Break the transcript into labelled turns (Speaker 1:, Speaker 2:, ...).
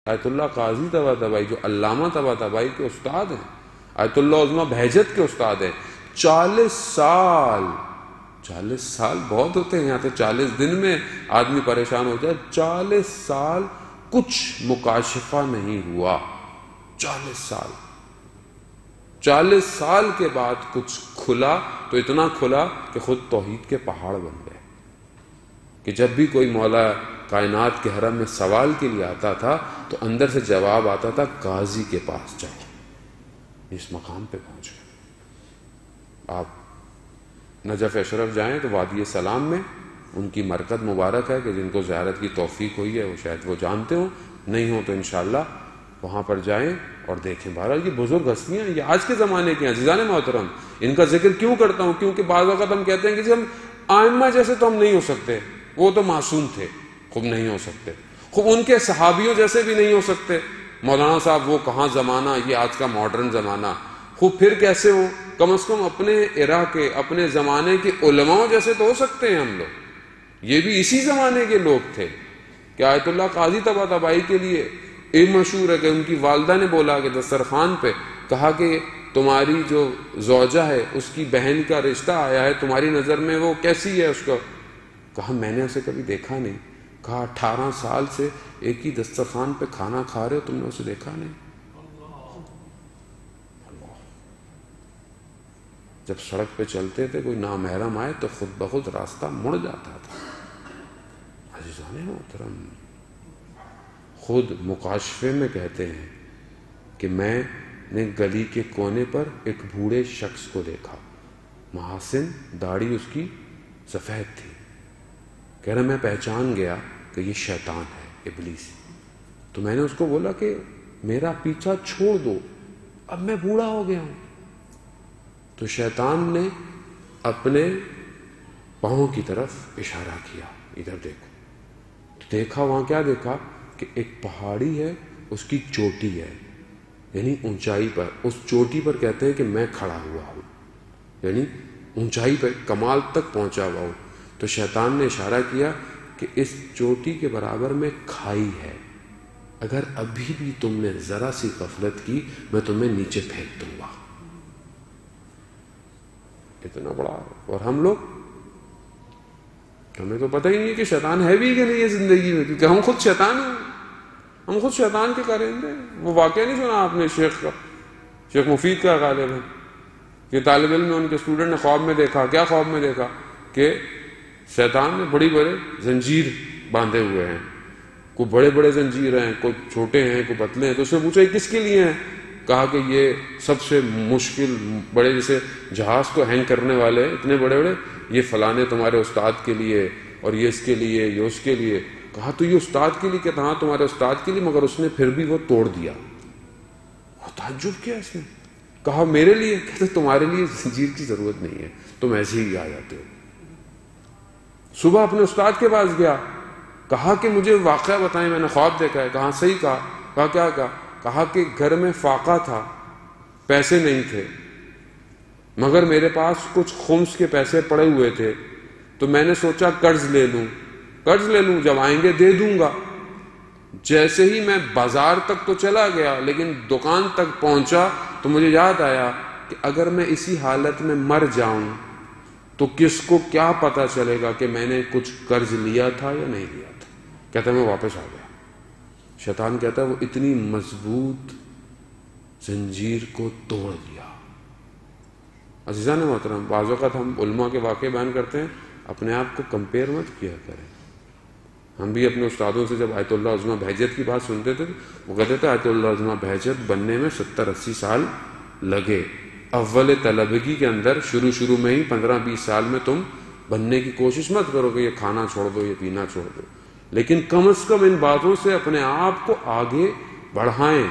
Speaker 1: آیت اللہ قاضی طباطبائی جو علامہ طباطبائی کے استاد ہیں، آیت اللہ عظمیٰ بہجت کے استاد ہیں، 40 سال بہت ہوتے ہیں، یہاں تو 40 دن میں آدمی پریشان ہو جائے، 40 سال کچھ مکاشفہ نہیں ہوا، 40 سال کے بعد کچھ کھلا، تو اتنا کھلا کہ خود توحید کے پہاڑ بن گئے، کہ جب بھی کوئی مولا کائنات کے حرم میں سوال کے لیے آتا تھا تو اندر سے جواب آتا تھا قاضی کے پاس جاؤ، اس مقام پہ پہنچ گئے۔ آپ نجف اشرف جائیں تو وادی سلام میں ان کی مرکز مبارک ہے، کہ جن کو زیارت کی توفیق ہوئی ہے وہ شاید وہ جانتے ہوں، نہیں ہوں تو انشاءاللہ وہاں پر جائیں اور دیکھیں۔ بہرحال یہ بزرگ ہستیاں، یہ آج کے زمانے کے ہیں عزیزان محترم۔ ان کا ذکر کیوں کرتا ہوں؟ کیونکہ بعض اوقات ہم کہتے ہیں کہ جی ہم ائمہ جیسے تو ہم نہیں ہو سکتے، وہ تو معصوم تھے، خوب نہیں ہو سکتے، خوب ان کے صحابیوں جیسے بھی نہیں ہو سکتے، مولانا صاحب وہ کہاں زمانہ، یہ آج کا ماڈرن زمانہ، خوب پھر کیسے ہو؟ کم از کم اپنے عراق کے، اپنے زمانے کے علماء جیسے تو ہو سکتے ہیں ہم لوگ۔ یہ بھی اسی زمانے کے لوگ تھے کہ آیت اللہ قاضی طباطبائی کے لیے یہ مشہور ہے کہ ان کی والدہ نے بولا کہ دسترخوان پہ کہا کہ تمہاری جو زوجہ ہے اس کی بہن کا رشتہ آیا ہے، تمہاری نظر میں وہ کیسی ہے؟ اس کو کہا میں نے اسے کبھی دیکھا نہیں۔ کہا 18 سال سے ایک ہی دسترخوان پہ کھانا کھا رہے ہو، تم نے اسے دیکھا نہیں؟ جب سڑک پہ چلتے تھے کوئی نامحرم آئے تو خود بخود راستہ مڑ جاتا تھا۔ عزیزان محترم، خود مکاشفے میں کہتے ہیں کہ میں نے گلی کے کونے پر ایک بوڑھے شخص کو دیکھا، محاسن، داڑھی اس کی سفید تھی، کہہ رہا میں پہچان گیا کہ یہ شیطان ہے، ابلیس۔ تو میں نے اس کو بولا کہ میرا پیچھا چھوڑ دو، اب میں بوڑھا ہو گیا ہوں۔ تو شیطان نے اپنے پاؤں کی طرف اشارہ کیا، ادھر دیکھو۔ دیکھا وہاں کیا دیکھا کہ ایک پہاڑی ہے، اس کی چوٹی ہے، یعنی اونچائی پر، اس چوٹی پر کہتے ہیں کہ میں کھڑا ہوا ہوں، یعنی اونچائی پر کمال تک پہنچا ہوا ہوں۔ تو شیطان نے اشارہ کیا کہ اس چوٹی کے برابر میں کھائی ہے، اگر ابھی بھی تم نے ذرا سی غفلت کی میں تمہیں نیچے پھینک دوں گا۔ اتنا بڑا، اور ہم لوگ، ہمیں تو پتہ ہی نہیں کہ شیطان ہے بھی کہ نہیں ہے زندگی میں، کیونکہ ہم خود شیطان ہیں، ہم خود شیطان کے کارندے ہیں۔ وہ واقعہ نہیں سنا آپ نے شیخ کا، شیخ مفید کا غالب ہے، کہ طالب علم نے ان کے اسٹوڈنٹ نے خواب میں دیکھا، کیا خواب میں دیکھا کہ شیطان نے بڑی بڑے زنجیر باندھے ہوئے ہیں، کوئی بڑے بڑے زنجیر ہیں، کوئی چھوٹے ہیں، کوئی پتلے ہیں۔ تو اس نے پوچھا یہ کس کے لیے ہیں؟ کہا کہ یہ سب سے مشکل بڑے، جیسے جہاز کو ہینگ کرنے والے اتنے بڑے بڑے، یہ فلانے تمہارے استاد کے لیے، اور یہ اس کے لیے، یہ اس کے لیے۔ کہا تو یہ استاد کے لیے؟ کہتا ہاں تمہارے استاد کے لیے، مگر اس نے پھر بھی وہ توڑ دیا۔ تعجب کیا اس نے؟ کہا میرے لیے؟ کہتے تمہارے لیے زنجیر کی ضرورت نہیں ہے، تم ایسے ہی آ جاتے ہو۔ صبح اپنے استاد کے پاس گیا، کہا کہ مجھے واقعہ بتائیں، میں نے خواب دیکھا ہے۔ کہا صحیح کہا؟ کہا کیا کہا؟ کہا کہ گھر میں فاقہ تھا، پیسے نہیں تھے، مگر میرے پاس کچھ خمس کے پیسے پڑے ہوئے تھے، تو میں نے سوچا قرض لے لوں، جب آئیں گے دے دوں گا۔ جیسے ہی میں بازار تک تو چلا گیا، لیکن دکان تک پہنچا تو مجھے یاد آیا کہ اگر میں اسی حالت میں مر جاؤں تو کس کو کیا پتا چلے گا کہ میں نے کچھ قرض لیا تھا یا نہیں لیا تھا۔ کہتا میں واپس آ گیا۔ شیطان کہتا ہے وہ اتنی مضبوط زنجیر کو توڑ دیا۔ عزیزان محترم، بعض اوقات ہم علماء کے واقعے بیان کرتے ہیں، اپنے آپ کو کمپیئر مت کیا کریں۔ ہم بھی اپنے استادوں سے جب آیت اللہ عظمیٰ بہجت کی بات سنتے تھے، وہ کہتے تھے آیت اللہ عظمیٰ بہجت بننے میں 70-80 سال لگے۔ اول طلبگی کے اندر شروع میں ہی 15-20 سال میں تم بننے کی کوشش مت کرو کہ یہ کھانا چھوڑ دو، یہ پینا چھوڑ دو، لیکن کم از کم ان باتوں سے اپنے آپ کو آگے بڑھائیں